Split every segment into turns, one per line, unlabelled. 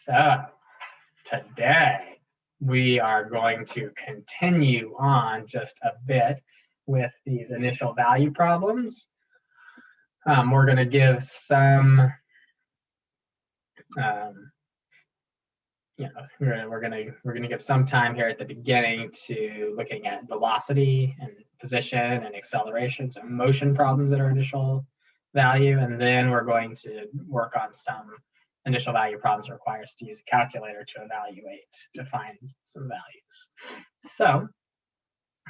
So today we are going to continue on just a bit with these initial value problems. We're going to give some, we're going to give some time here at the beginning to looking at velocity and position and acceleration, so motion problems that are initial value, and then we're going to work on some initial value problems that require us to use a calculator to evaluate, to find some values. So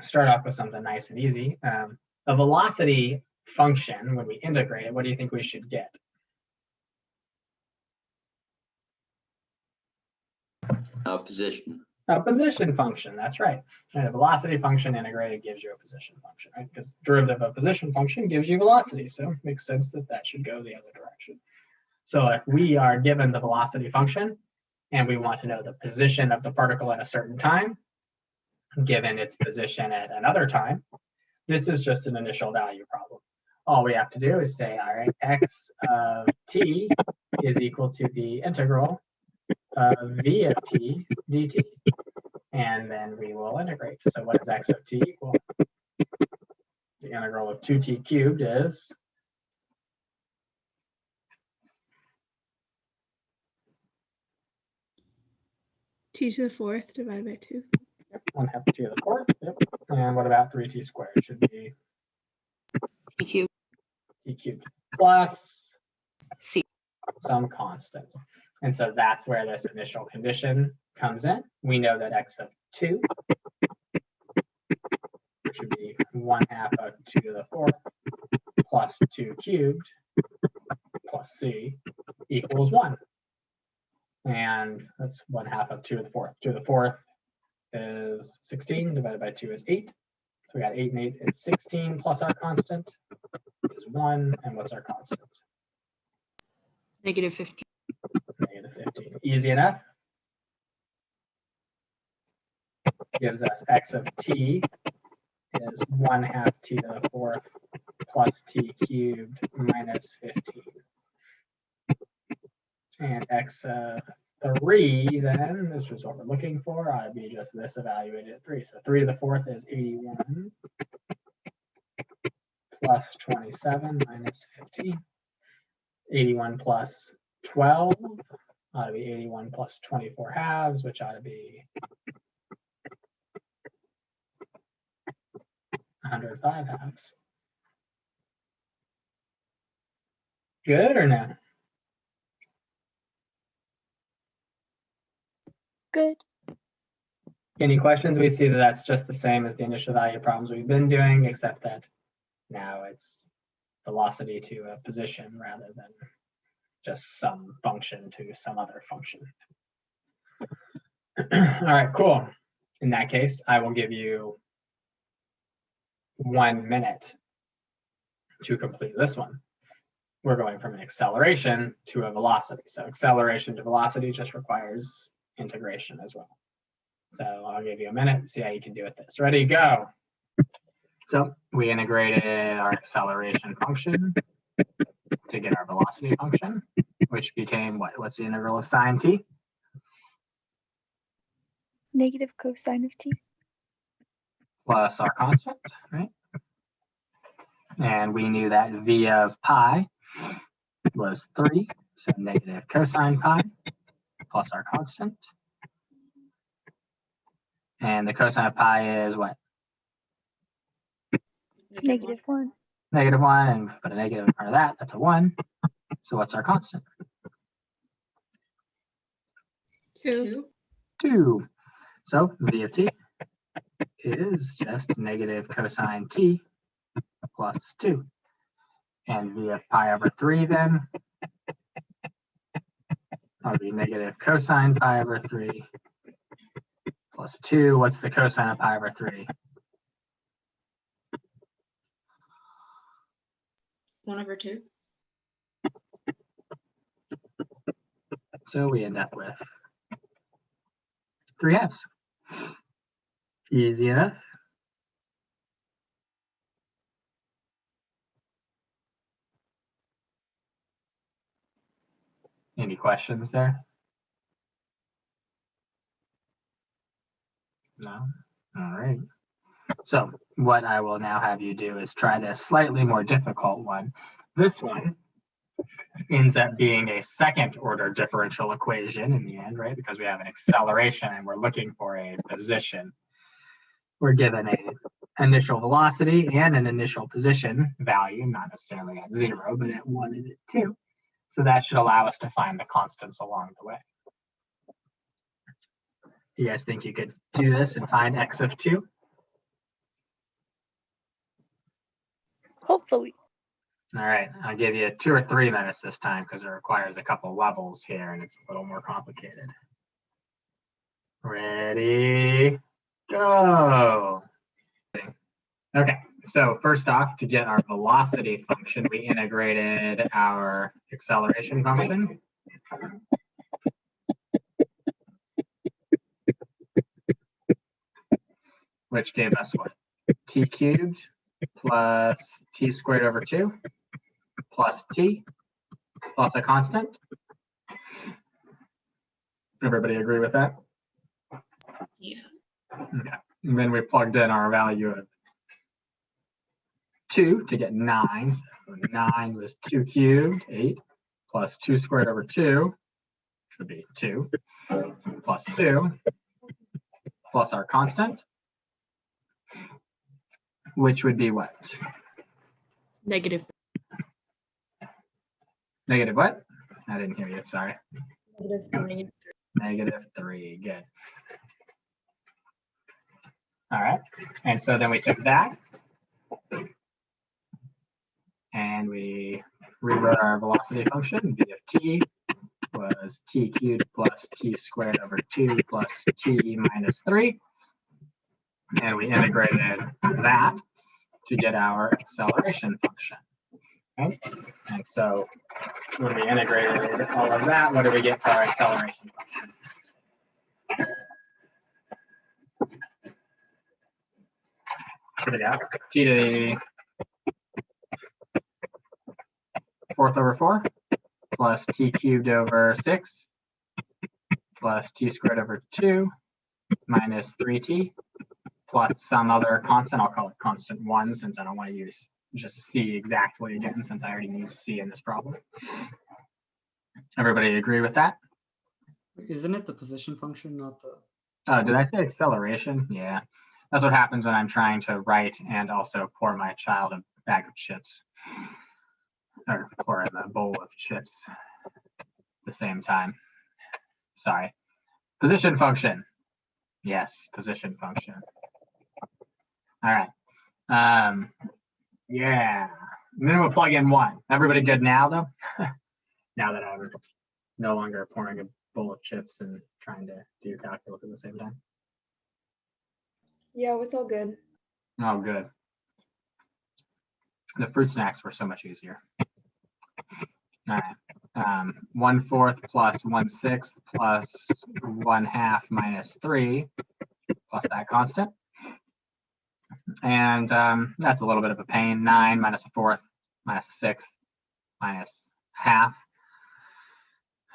start off with something nice and easy. A velocity function, when we integrate it, what do you think we should get?
A position.
A position function, that's right. And a velocity function integrated gives you a position function, right? Because derivative of a position function gives you velocity, so it makes sense that that should go the other direction. So if we are given the velocity function and we want to know the position of the particle at a certain time, given its position at another time, this is just an initial value problem. All we have to do is say, all right, x of t is equal to the integral of v of t dt. And then we will integrate. So what is x of t equal? The integral of 2t cubed is
t to the fourth divided by 2.
Yep, 1/2 t to the fourth. Yep. And what about 3t squared? It should be
T cubed.
t cubed plus
C.
some constant. And so that's where this initial condition comes in. We know that x of 2 should be 1/2 of 2 to the fourth plus 2 cubed plus c equals 1. And that's 1/2 of 2 to the fourth. 2 to the fourth is 16, divided by 2 is 8. So we got 8 and 8 is 16 plus our constant is 1. And what's our constant?
Negative 15.
Negative 15. Easy enough. Gives us x of t is 1/2 t to the fourth plus t cubed minus 15. And x of 3, then, this is what we're looking for, ought to be just this evaluated at 3. So 3 to the fourth is 81 plus 27 minus 15. 81 plus 12 ought to be 81 plus 24 halves, which ought to be 105 halves. Good or no?
Good.
Any questions? We see that that's just the same as the initial value problems we've been doing, except that now it's velocity to a position rather than just some function to some other function. All right, cool. In that case, I will give you 1 minute to complete this one. We're going from an acceleration to a velocity. So acceleration to velocity just requires integration as well. So I'll give you a minute, see how you can do with this. Ready, go. So we integrated our acceleration function to get our velocity function, which became what? What's the integral of sine t?
Negative cosine of t.
Plus our constant, right? And we knew that v of pi was 3, so negative cosine pi plus our constant. And the cosine of pi is what?
Negative 1.
Negative 1, and put a negative in front of that, that's a 1. So what's our constant?
2.
2. So v of t is just negative cosine t plus 2. And v of pi over 3 then will be negative cosine pi over 3 plus 2. What's the cosine of pi over 3?
1/2.
So we end up with 3/2. Easy enough. Any questions there? No? All right. So what I will now have you do is try this slightly more difficult one. This one ends up being a second order differential equation in the end, right? Because we have an acceleration and we're looking for a position. We're given a initial velocity and an initial position value, not necessarily at 0, but at 1 and at 2. So that should allow us to find the constants along the way. You guys think you could do this and find x of 2?
Hopefully.
All right, I'll give you 2 or 3 minutes this time because it requires a couple levels here and it's a little more complicated. Ready, go. Okay, so first off, to get our velocity function, we integrated our acceleration function. Which gave us what? T cubed plus t squared over 2 plus t plus a constant. Everybody agree with that?
Yeah.
Okay. And then we plugged in our value of 2 to get 9. So 9 was 2 cubed, 8, plus 2 squared over 2, which would be 2, plus 2, plus our constant, which would be what?
Negative.
Negative what? I didn't hear you, sorry.
Negative.
Negative 3, good. All right, and so then we took that and we rewrote our velocity function. V of t was t cubed plus t squared over 2 plus t minus 3. And we integrated that to get our acceleration function. Okay? And so when we integrated all of that, what do we get for our acceleration function? Check it out. T to the 4th over 4 plus t cubed over 6 plus t squared over 2 minus 3t plus some other constant. I'll call it constant 1 since I don't want to use just c exactly again since I already used c in this problem. Everybody agree with that?
Isn't it the position function, not the...
Oh, did I say acceleration? Yeah. That's what happens when I'm trying to write and also pour my child a bag of chips. Or pour him a bowl of chips at the same time. Sorry. Position function. Yes, position function. All right. Yeah. And then we'll plug in 1. Everybody good now, though? Now that I'm no longer pouring a bowl of chips and trying to do calculus at the same time.
Yeah, it's all good.
Oh, good. The fruit snacks were so much easier. All right. 1/4 plus 1/6 plus 1/2 minus 3 plus that constant. And that's a little bit of a pain. 9 minus 1/4 minus 1/6 minus half.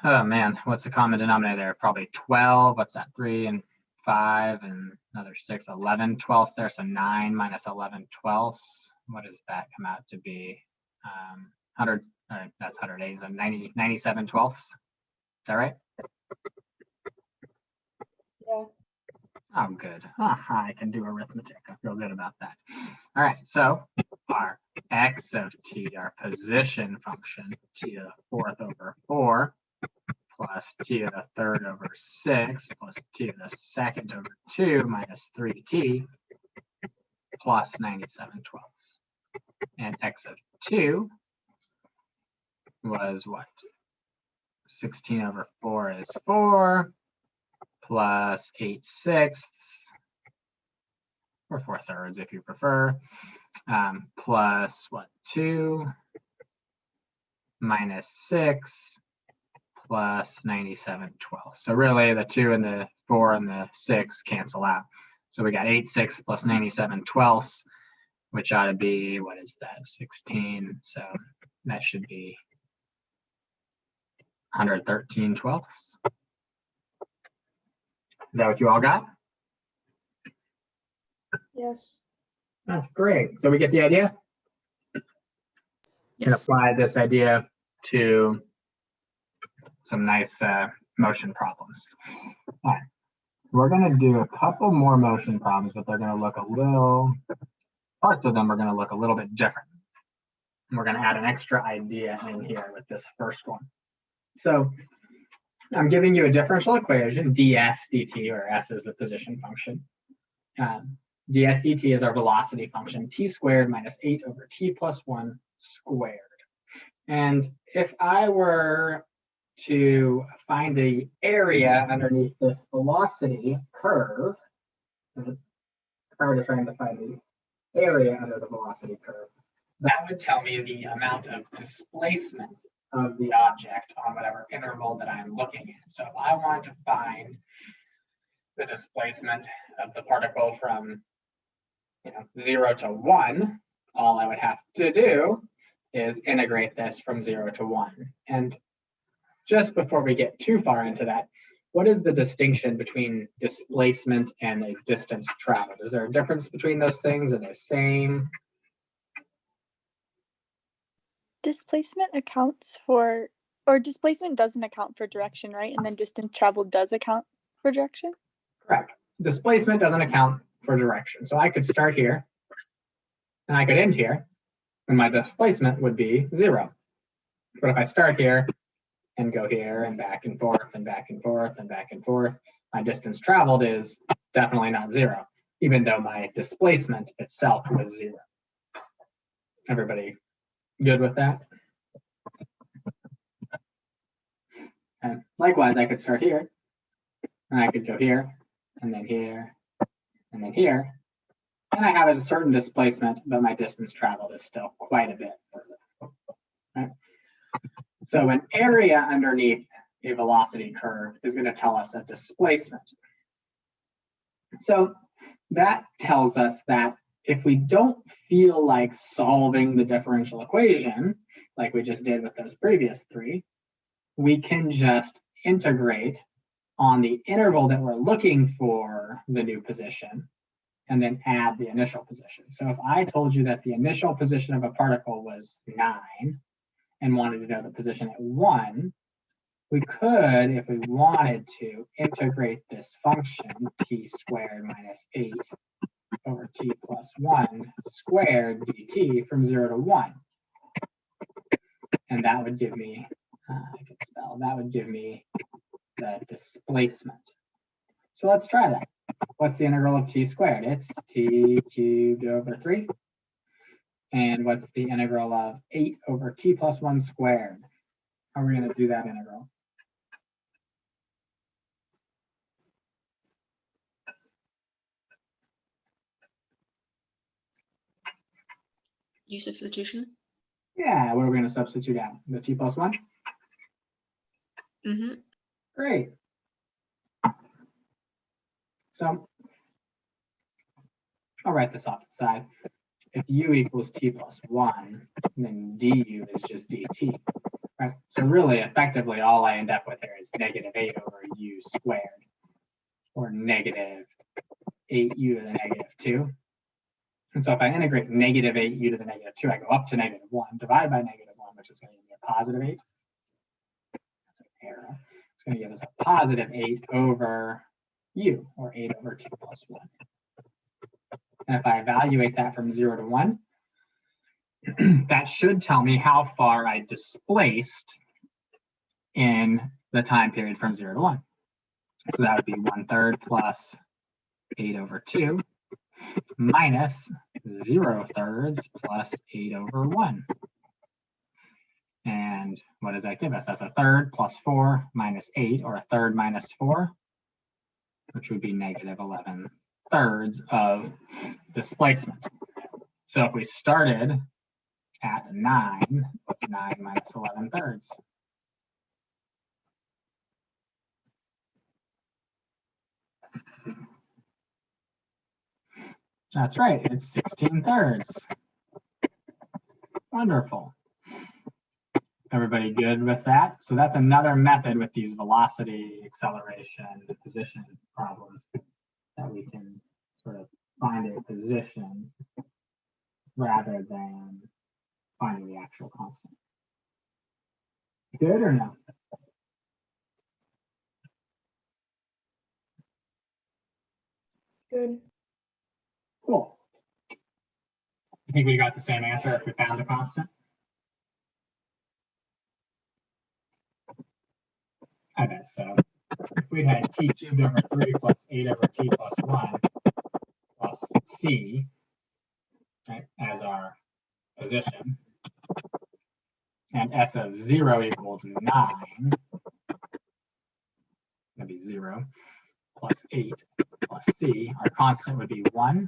Oh man, what's the common denominator there? Probably 12. What's that? 3 and 5 and another 6, 11 12ths there. So 9 minus 11 12ths. What does that come out to be? 100. That's 108. So 97 12ths. Is that right?
Yeah.
Oh, good. I can do arithmetic. I feel good about that. All right. So our x of t, our position function, t to the 4th over 4 plus t to the 3rd over 6 plus t to the 2nd over 2 minus 3t plus 97 12ths. And x of 2 was what? 16 over 4 is 4 plus 8/6 or 4/3 if you prefer, plus what? 2 minus 6 plus 97 12ths. So really the 2 and the 4 and the 6 cancel out. So we got 8/6 plus 97 12ths, which ought to be, what is that? 16. So that should be 113 12ths. Is that what you all got?
Yes.
That's great. So we get the idea? And
Yes.
apply this idea to some nice motion problems. All right. We're going to do a couple more motion problems, but they're going to look a little, parts of them are going to look a little bit different. And we're going to add an extra idea in here with this first one. So I'm giving you a differential equation, ds dt, or s is the position function. Ds dt is our velocity function, t squared minus 8 over t plus 1 squared. And if I were to find the area underneath this velocity curve, if I were to try to find the area under the velocity curve, that would tell me the amount of displacement of the object on whatever interval that I'm looking at. So if I wanted to find the displacement of the particle from 0 to 1, all I would have to do is integrate this from 0 to 1. And just before we get too far into that, what is the distinction between displacement and a distance traveled? Is there a difference between those things? Are they the same?
Displacement accounts for, or displacement doesn't account for direction, right? And then distance traveled does account for direction?
Correct. Displacement doesn't account for direction. So I could start here and I could end here, and my displacement would be 0. But if I start here and go here and back and forth and back and forth and back and forth, my distance traveled is definitely not 0, even though my displacement itself was 0. Everybody good with that? And likewise, I could start here and I could go here and then here and then here. And I have a certain displacement, but my distance traveled is still quite a bit further. Right? So an area underneath a velocity curve is going to tell us a displacement. So that tells us that if we don't feel like solving the differential equation, like we just did with those previous 3, we can just integrate on the interval that we're looking for the new position and then add the initial position. So if I told you that the initial position of a particle was 9 and wanted to know the position at 1, we could, if we wanted to, integrate this function t squared minus 8 over t plus 1 squared dt from 0 to 1. And that would give me, that would give me the displacement. So let's try that. What's the integral of t squared? It's t cubed over 3. And what's the integral of 8 over t plus 1 squared? How are we going to do that integral?
U substitution.
Yeah, what are we going to substitute out? The t plus 1?
Mm-hmm.
Great. So I'll write this off to the side. If u equals t plus 1, then du is just dt. Right? So really, effectively, all I end up with here is negative 8 over u squared, or negative 8u to the negative 2. And so if I integrate negative 8u to the negative 2, I go up to negative 1, divide by negative 1, which is going to give me a positive 8. That's an arrow. It's going to give us a positive 8 over u, or 8 over 2 plus 1. And if I evaluate that from 0 to 1, that should tell me how far I displaced in the time period from 0 to 1. So that would be 1/3 plus 8 over 2 minus 0/3 plus 8 over 1. And what does that give us? That's 1/3 plus 4 minus 8, or 1/3 minus 4, which would be negative 11/3 of displacement. So if we started at 9, what's 9 minus 11/3? That's right, it's 16/3. Wonderful. Everybody good with that? So that's another method with these velocity, acceleration, position problems that we can sort of find a position rather than finding the actual constant. Good or no?
Good.
Cool. I think we got the same answer if we found the constant. Okay, so if we had t cubed over 3 plus 8 over t plus 1 plus c, right, as our position, and s of 0 equals 9, that'd be 0, plus 8 plus c, our constant would be 1,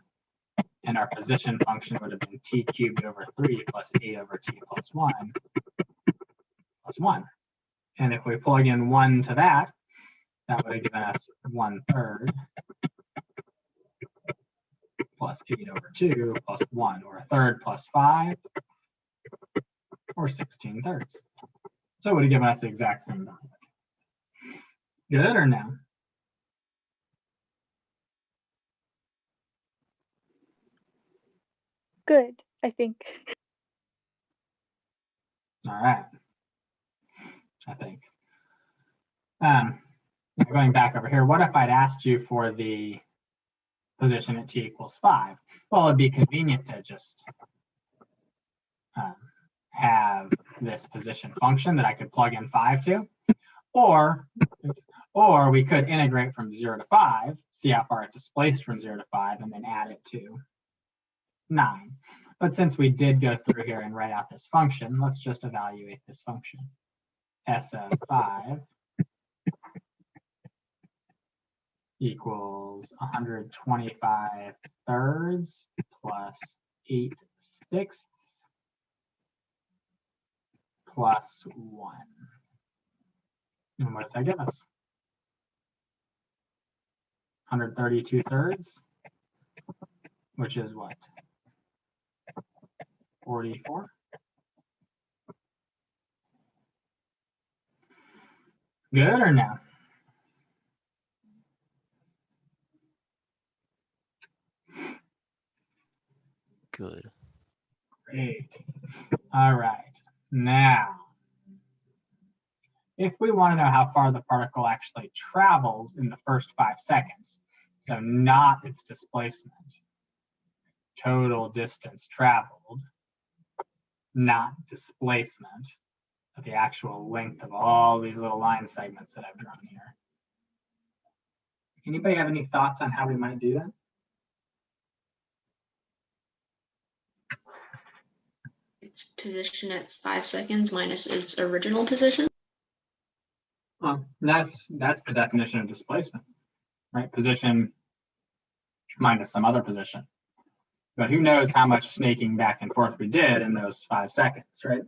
and our position function would have been t cubed over 3 plus 8 over t plus 1 plus 1. And if we plug in 1 to that, that would have given us 1/3 plus 8 over 2 plus 1, or 1/3 plus 5, or 16/3. So it would have given us the exact same value. Good or no?
Good, I think.
All right. I think. Going back over here, what if I'd asked you for the position at t equals 5? Well, it'd be convenient to just have this position function that I could plug in 5 to, or we could integrate from 0 to 5, see how far it displaced from 0 to 5, and then add it to 9. But since we did go through here and write out this function, let's just evaluate this function. S of 5 equals 125/3 plus 8/6 plus 1. And what does that give us? 132/3, which is what? 44. Good or no?
Good.
Great. All right. Now, if we want to know how far the particle actually travels in the first 5 seconds, so not its displacement, total distance traveled, not displacement, but the actual length of all these little line segments that I've drawn here. Anybody have any thoughts on how we might do that?
Its position at 5 seconds minus its original position.
Well, that's the definition of displacement, right? Position minus some other position. But who knows how much snaking back and forth we did in those 5 seconds, right?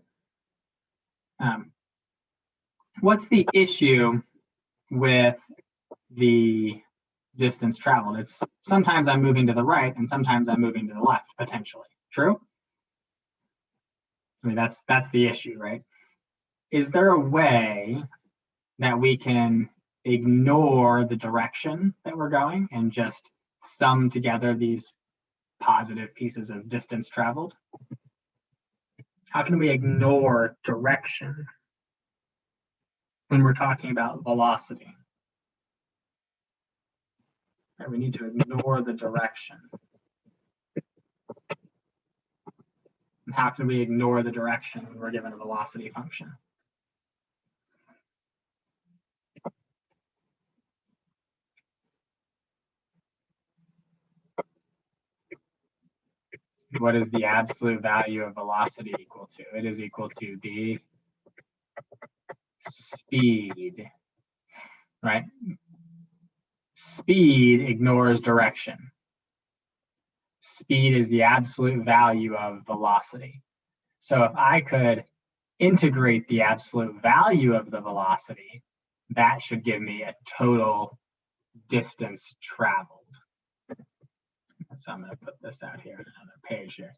What's the issue with the distance traveled? It's sometimes I'm moving to the right and sometimes I'm moving to the left, potentially. True? I mean, that's the issue, right? Is there a way that we can ignore the direction that we're going and just sum together these positive pieces of distance traveled? How can we ignore direction when we're talking about velocity? Right, we need to ignore the direction. And how can we ignore the direction when we're given a velocity function? What is the absolute value of velocity equal to? It is equal to the speed, right? Speed ignores direction. Speed is the absolute value of velocity. So if I could integrate the absolute value of the velocity, that should give me a total distance traveled. So I'm going to put this out here on another page here.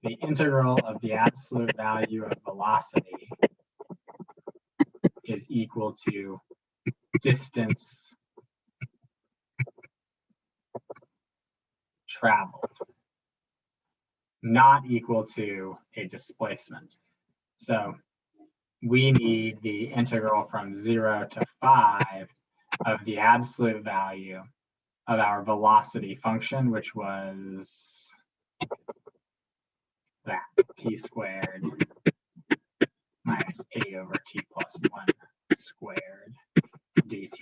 The integral of the absolute value of velocity is equal to distance traveled, not equal to a displacement. So we need the integral from 0 to 5 of the absolute value of our velocity function, which was that t squared minus a over t plus 1 squared dt.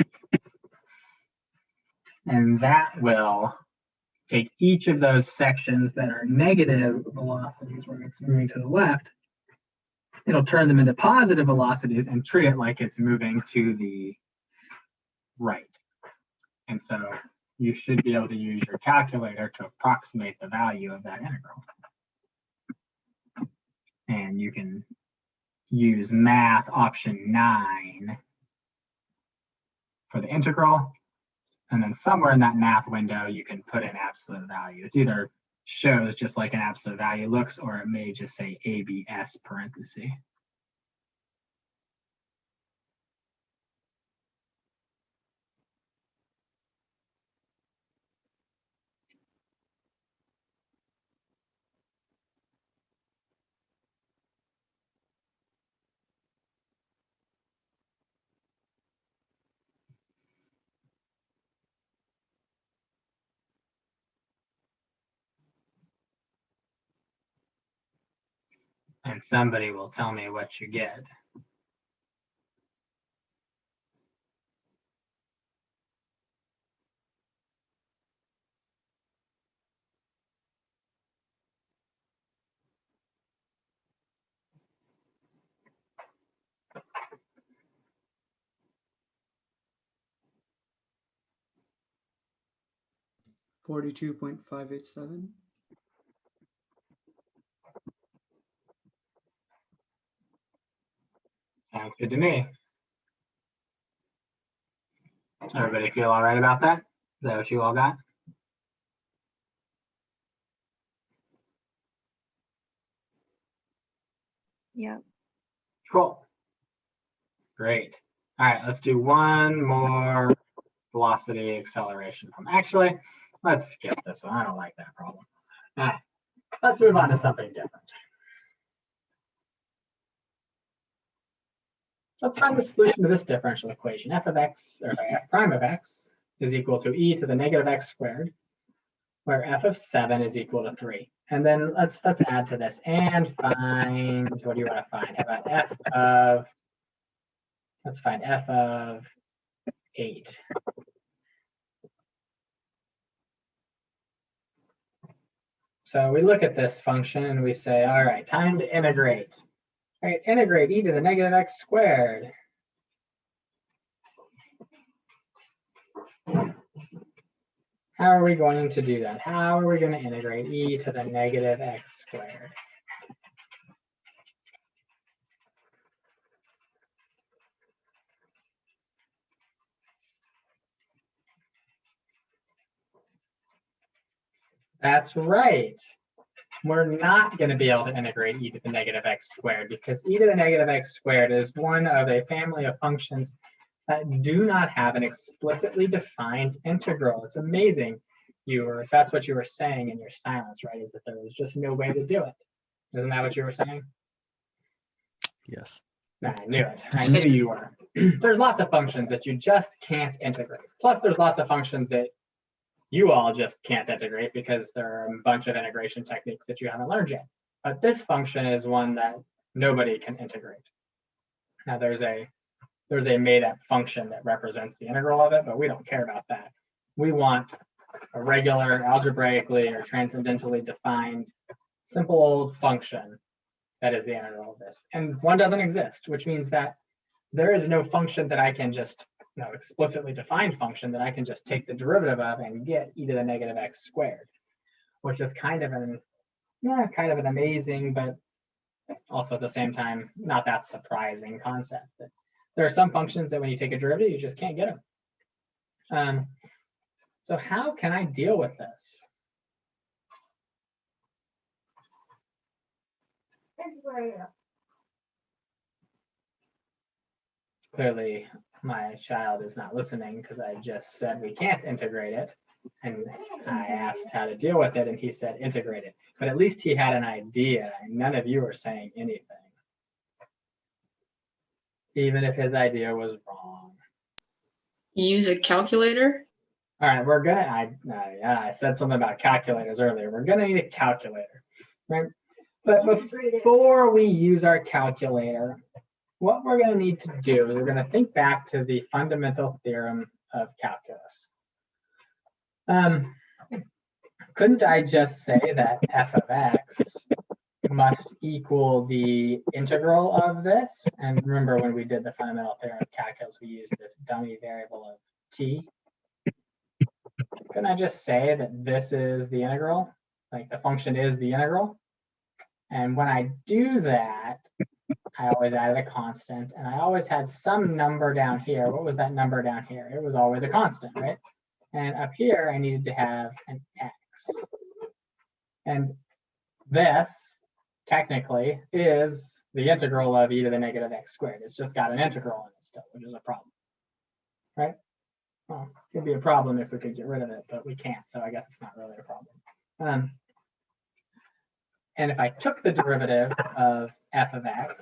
And that will take each of those sections that are negative velocities where it's moving to the left, it'll turn them into positive velocities and treat it like it's moving to the right. And so you should be able to use your calculator to approximate the value of that integral. And you can use math option 9 for the integral. And then somewhere in that math window, you can put in absolute value. It's either shows just like an absolute value looks, or it may just say ABS parenthesis. And somebody will tell me what you get.
$42.587.
Sounds good to me. Everybody feel all right about that? Is that what you all got?
Yeah.
Cool. Great. All right, let's do one more velocity acceleration problem. Actually, let's skip this one. I don't like that problem. All right, let's move on to something different. Let's find the solution to this differential equation. F of x, or sorry, f prime of x is equal to e to the negative x squared, where f of 7 is equal to 3. And then let's add to this and find, what do you want to find? How about f of, let's find f of 8. So we look at this function and we say, all right, time to integrate. All right, integrate e to the negative x squared. How are we going to do that? How are we going to integrate e to the negative x squared? That's right. We're not going to be able to integrate e to the negative x squared because e to the negative x squared is one of a family of functions that do not have an explicitly defined integral. It's amazing. That's what you were saying in your silence, right? Is that there was just no way to do it. Isn't that what you were saying?
Yes.
I knew it. I knew you were. There's lots of functions that you just can't integrate. Plus, there's lots of functions that you all just can't integrate because there are a bunch of integration techniques that you haven't learned yet. But this function is one that nobody can integrate. Now, there's a made-up function that represents the integral of it, but we don't care about that. We want a regular, algebraically or transcendentally defined, simple old function that is the integral of this. And one doesn't exist, which means that there is no function that I can just, no explicitly defined function that I can just take the derivative of and get e to the negative x squared, which is kind of an amazing, but also at the same time, not that surprising concept. That there are some functions that when you take a derivative, you just can't get them. So how can I deal with this? Clearly, my child is not listening because I just said we can't integrate it. And I asked how to deal with it, and he said integrate it. But at least he had an idea, and none of you are saying anything. Even if his idea was wrong.
Use a calculator.
All right, we're gonna, yeah, I said something about calculators earlier. We're gonna need a calculator, right? But before we use our calculator, what we're gonna need to do is we're gonna think back to the fundamental theorem of calculus. Couldn't I just say that f of x must equal the integral of this? And remember when we did the fundamental theorem of calculus, we used this dummy variable of t. Couldn't I just say that this is the integral? Like the function is the integral? And when I do that, I always added a constant, and I always had some number down here. What was that number down here? It was always a constant, right? And up here, I needed to have an x. And this, technically, is the integral of e to the negative x squared. It's just got an integral in it still, which is a problem, right? Well, it could be a problem if we could get rid of it, but we can't, so I guess it's not really a problem. And if I took the derivative of f of x,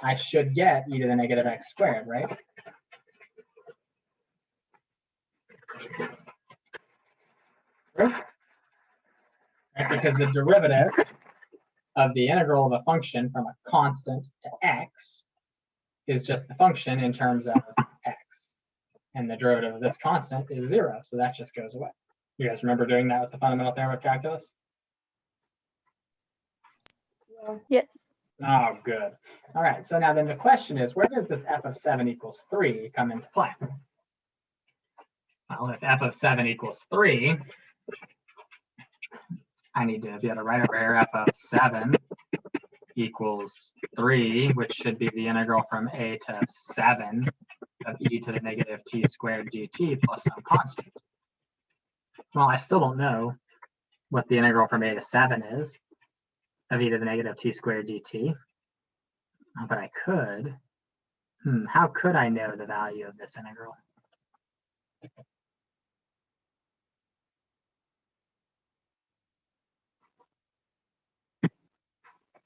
I should get e to the negative x squared, right? Right? Because the derivative of the integral of a function from a constant to x is just the function in terms of x. And the derivative of this constant is 0, so that just goes away. You guys remember doing that with the fundamental theorem of calculus?
Yes.
Oh, good. All right, so now then the question is, where does this f of 7 equals 3 come into play? Well, if f of 7 equals 3, I need to be able to write over here f of 7 equals 3, which should be the integral from a to 7 of e to the negative t squared dt plus some constant. Well, I still don't know what the integral from a to 7 is of e to the negative t squared dt, but I could. How could I know the value of this integral?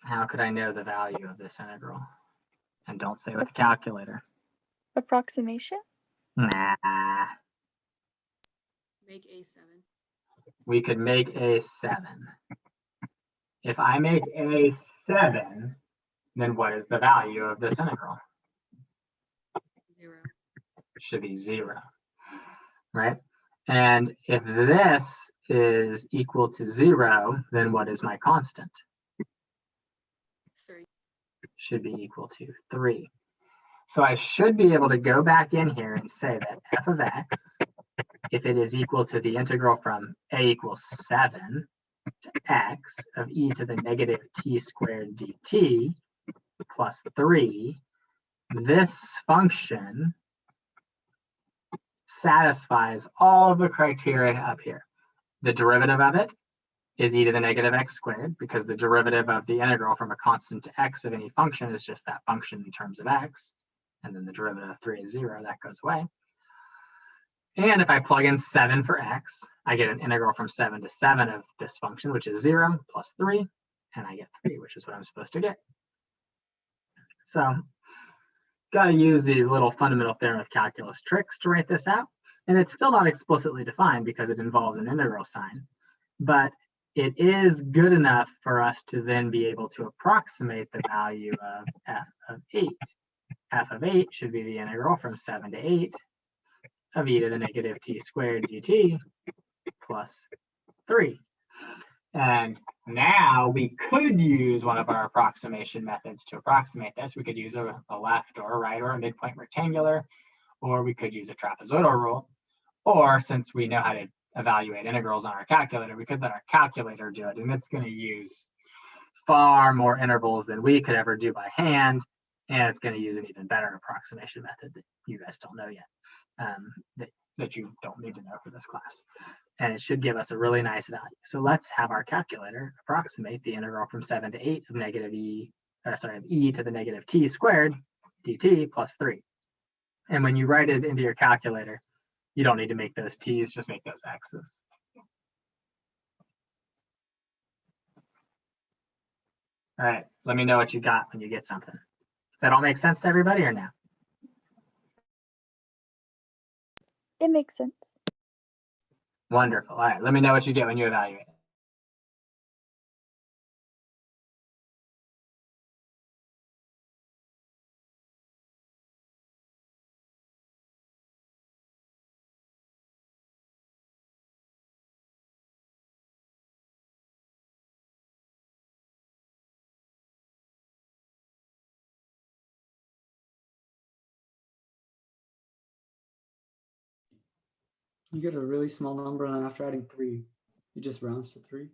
How could I know the value of this integral? And don't say with a calculator.
Approximation?
Nah.
Make A7.
We could make A7. If I make A7, then what is the value of this integral?
0.
It should be 0, right? And if this is equal to 0, then what is my constant?
3.
Should be equal to 3. So I should be able to go back in here and say that f of x, if it is equal to the integral from a equals 7 to x of e to the negative t squared dt plus 3, this function satisfies all of the criteria up here. The derivative of it is e to the negative x squared, because the derivative of the integral from a constant to x of any function is just that function in terms of x. And then the derivative of 3 is 0, that goes away. And if I plug in 7 for x, I get an integral from 7 to 7 of this function, which is 0 plus 3, and I get 3, which is what I'm supposed to get. So, got to use these little fundamental theorem of calculus tricks to write this out. And it's still not explicitly defined because it involves an integral sign. But it is good enough for us to then be able to approximate the value of f of 8. F of 8 should be the integral from 7 to 8 of e to the negative t squared dt plus 3. And now we could use one of our approximation methods to approximate this. We could use a left or a right or a midpoint rectangular, or we could use a trapezoidal rule. Or since we know how to evaluate integrals on our calculator, we could let our calculator do it. And it's going to use far more intervals than we could ever do by hand. And it's going to use an even better approximation method that you guys don't know yet, that you don't need to know for this class. And it should give us a really nice value. So let's have our calculator approximate the integral from 7 to 8 of e to the negative t squared dt plus 3. And when you write it into your calculator, You don't need to make those t's, just make those x's. All right, let me know what you got when you get something. Does that all make sense to everybody or no?
It makes sense.
Wonderful. All right, let me know what you get when you evaluate.
You get a really small number, and then after adding 3, it just rounds to 3.
It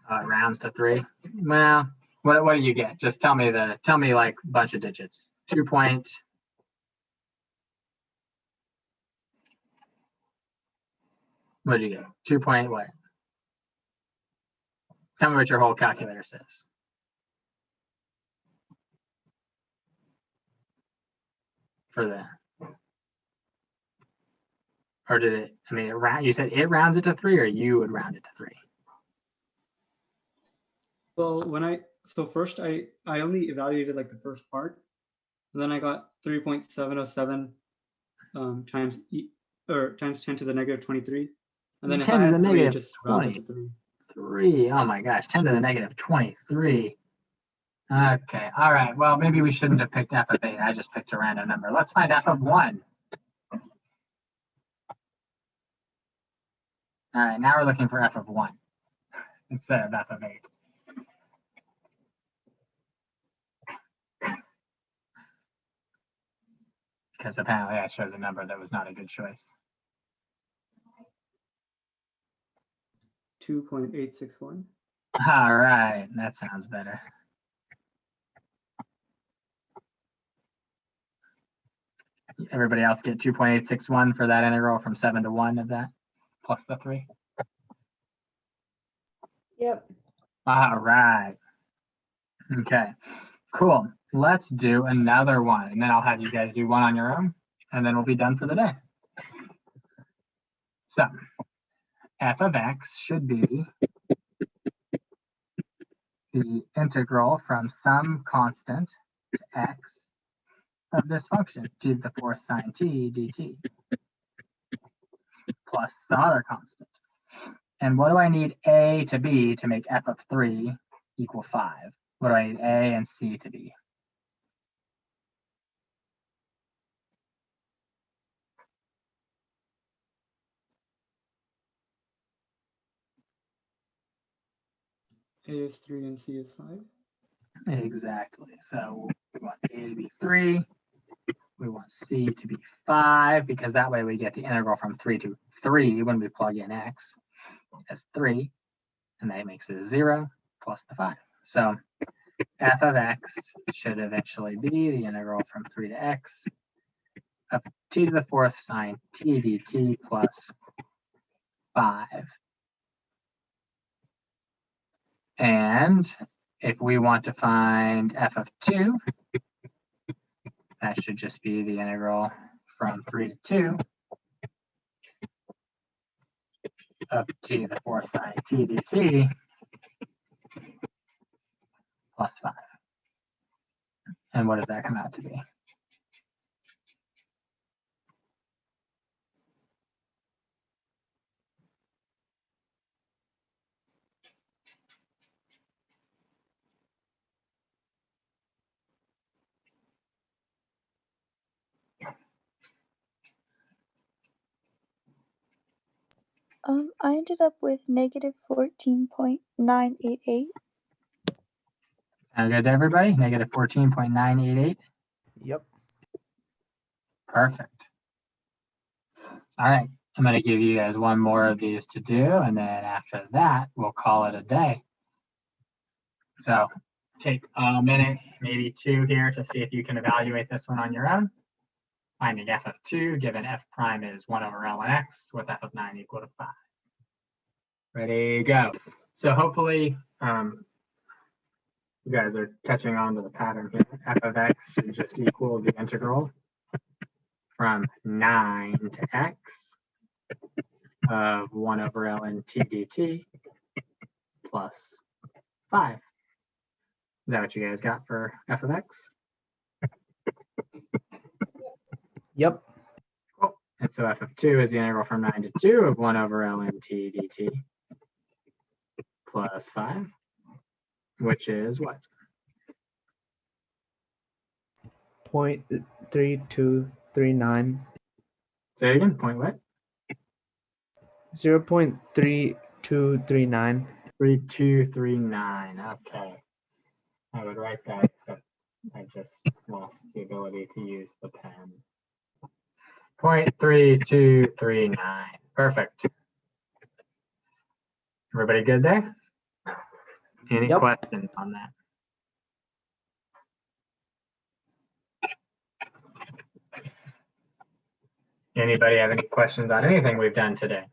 rounds to 3. Well, what do you get? Just tell me like a bunch of digits. 2 point. What did you get? 2 point what? Tell me what your whole calculator says. For the, or did it? I mean, you said it rounds it to 3, or you would round it to 3.
Well, first I only evaluated like the first part, and then I got 3.707 times 10 to the negative 23, and then if
10
I
to the
add 3, it
negative
just rounds it to 3.
3. Oh my gosh, 10 to the negative 23. Okay, all right. Well, maybe we shouldn't have picked f of 8. I just picked a random number. Let's find f of 1. All right, now we're looking for f of 1 instead of f of 8. Because apparently I chose a number that was not a good choice.
2.861.
All right, that sounds better. Everybody else get 2.861 for that integral from 7 to 1 of that, plus the 3.
Yep.
All right. Okay, cool. Let's do another one, and then I'll have you guys do one on your own, and then we'll be done for the day. So, f of x should be the integral from some constant to x of this function, t to the 4th sine t dt, plus some other constant. And what do I need a to be to make f of 3 equal 5? What do I need a and c to be?
A is 3 and C is 5.
Exactly. So we want a to be 3. We want c to be 5, because that way we get the integral from 3 to 3 when we plug in x as 3, and that makes it a 0 plus the 5. So f of x should eventually be the integral from 3 to x of t to the 4th sine t dt plus 5. And if we want to find f of 2, that should just be the integral from 3 to 2 of t to the 4th sine t dt plus 5. And what does that come out to be?
I ended up with negative 14.988.
Sound good to everybody? Negative 14.988.
Yep.
Perfect. All right, I'm going to give you guys one more of these to do, and then after that, we'll call it a day. So take a minute, maybe 2 here to see if you can evaluate this one on your own. Finding f of 2, given f prime is 1 over ln x, with f of 9 equal to 5. Ready, go. So hopefully you guys are catching on to the pattern here. F of x is just equal the integral from 9 to x of 1 over ln t dt plus 5. Is that what you guys got for f of x?
Yep.
Cool. And so f of 2 is the integral from 9 to 2 of 1 over ln t dt plus 5, which is what?
0.3239.
Say it again, point what?
0.3239.
3239, okay. I would write that, except I just lost the ability to use the pen. 0.3239, perfect. Everybody good there? Any
Yep.
questions on that? Anybody have any questions on anything we've done today?